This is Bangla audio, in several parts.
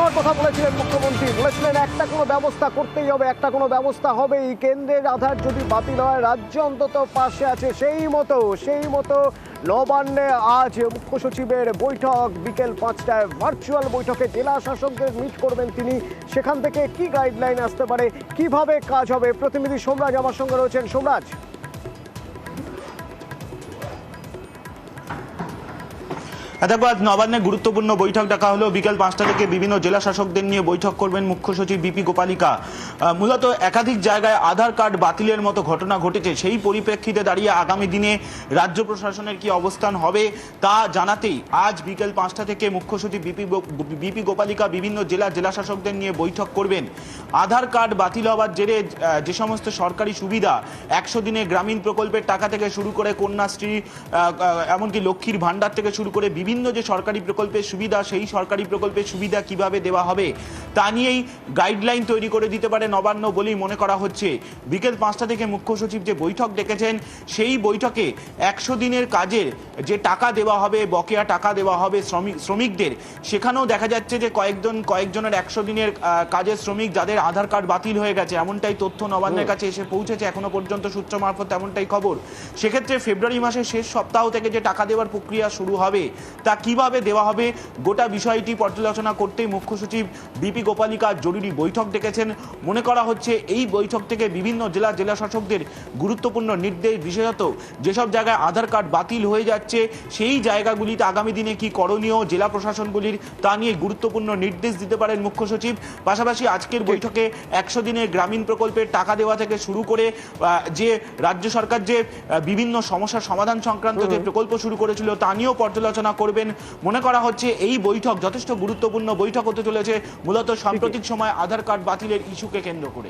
নেওয়ার কথা বলেছিলেন মুখ্যমন্ত্রী, বলেছিলেন একটা কোনো ব্যবস্থা করতেই হবে, একটা কোনো ব্যবস্থা হবেই। কেন্দ্রের আধার যদি বাতিল হয়, রাজ্য অন্তত পাশে আছে। সেই মতো নবান্নে আজ মুখ্য সচিবের বৈঠক বিকেল 5টায় ভার্চুয়াল বৈঠকে জেলা শাসকদের মিট করবেন তিনি। সেখান থেকে কি গাইডলাইন আসতে পারে, কিভাবে কাজ হবে, প্রতিনিধি সোমরাজ আমার সঙ্গে রয়েছেন। সোমরাজ, দেখো, আজ নবান্নে গুরুত্বপূর্ণ বৈঠক ডাকা হলো। বিকেল 5টা থেকে বিভিন্ন জেলা শাসকদের নিয়ে বৈঠক করবেন মুখ্য সচিব বিপি গোপালিকা। মূলত একাধিক জায়গায় আধার কার্ড বাতিলের মতো ঘটনা ঘটেছে। সেই পরিপ্রেক্ষিতে দাঁড়িয়ে আগামী দিনে রাজ্য প্রশাসনের কি অবস্থান হবে তা জানাতেই আজ বিকেল 5টা থেকে মুখ্য সচিব বিপি গোপালিকা বিভিন্ন জেলা শাসকদের নিয়ে বৈঠক করবেন। আধার কার্ড বাতিল হওয়ার জেরে যে সমস্ত সরকারি সুবিধা, 100 দিনে গ্রামীণ প্রকল্পের টাকা থেকে শুরু করে কন্যাশ্রী, এমনকি লক্ষ্মীর ভাণ্ডার থেকে শুরু করে বিভিন্ন যে সরকারি প্রকল্পের সুবিধা, সেই সরকারি প্রকল্পের সুবিধা কিভাবে দেওয়া হবে তা নিয়েই গাইডলাইন তৈরি করে দিতে পারে নবান্ন বলেই মনে করা হচ্ছে। বিকেল 5টা থেকে মুখ্য সচিব যে বৈঠক ডেকেছেন, সেই বৈঠকে 100 দিনের কাজের যে টাকা দেওয়া হবে, বকেয়া টাকা দেওয়া হবে শ্রমিকদের, সেখানেও দেখা যাচ্ছে যে কয়েকজনের 100 দিনের কাজের শ্রমিক যাদের আধার কার্ড বাতিল হয়ে গেছে, এমনটাই তথ্য নবান্নের কাছে এসে পৌঁছেছে। এখনো পর্যন্ত সূত্র মারফত এমনটাই খবর। সেক্ষেত্রে ফেব্রুয়ারি মাসের শেষ সপ্তাহ থেকে যে টাকা দেওয়ার প্রক্রিয়া শুরু হবে, তা কিভাবে দেওয়া হবে গোটা বিষয়টি পর্যালোচনা করতেই মুখ্য সচিব বিপি গোপালিকা জরুরি বৈঠক ডেকেছেন। মনে করা হচ্ছে এই বৈঠক থেকে বিভিন্ন জেলা শাসকদের গুরুত্বপূর্ণ নির্দেশ, বিশেষত যেসব জায়গায় আধার কার্ড বাতিল হয়ে যাচ্ছে সেই জায়গাগুলিতে আগামী দিনে কি করণীয় জেলা প্রশাসনগুলির, তা নিয়ে গুরুত্বপূর্ণ নির্দেশ দিতে পারেন মুখ্য সচিব। পাশাপাশি আজকের বৈঠকে 100 দিনের গ্রামীণ প্রকল্পের টাকা দেওয়া থেকে শুরু করে যে রাজ্য সরকার যে বিভিন্ন সমস্যার সমাধান সংক্রান্ত যে প্রকল্প শুরু করেছিল, তা নিয়েও পর্যালোচনা করবেন। মনে করা হচ্ছে এই বৈঠক যথেষ্ট গুরুত্বপূর্ণ বৈঠক হতে চলেছে, মূলত সাম্প্রতিক সময় আধার কার্ড বাতিলের ইস্যুকে কেন্দ্র করে।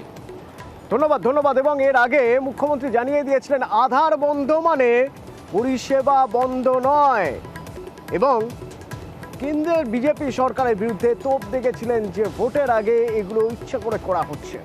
ধন্যবাদ। এবং এর আগে মুখ্যমন্ত্রী জানিয়ে দিয়েছিলেন আধার বন্ধ মানে পরিষেবা বন্ধ নয়। এবং কেন্দ্রের বিজেপি সরকারের বিরুদ্ধে তোপ দেখেছিলেন যে ভোটের আগে এগুলো ইচ্ছা করে করা হচ্ছে।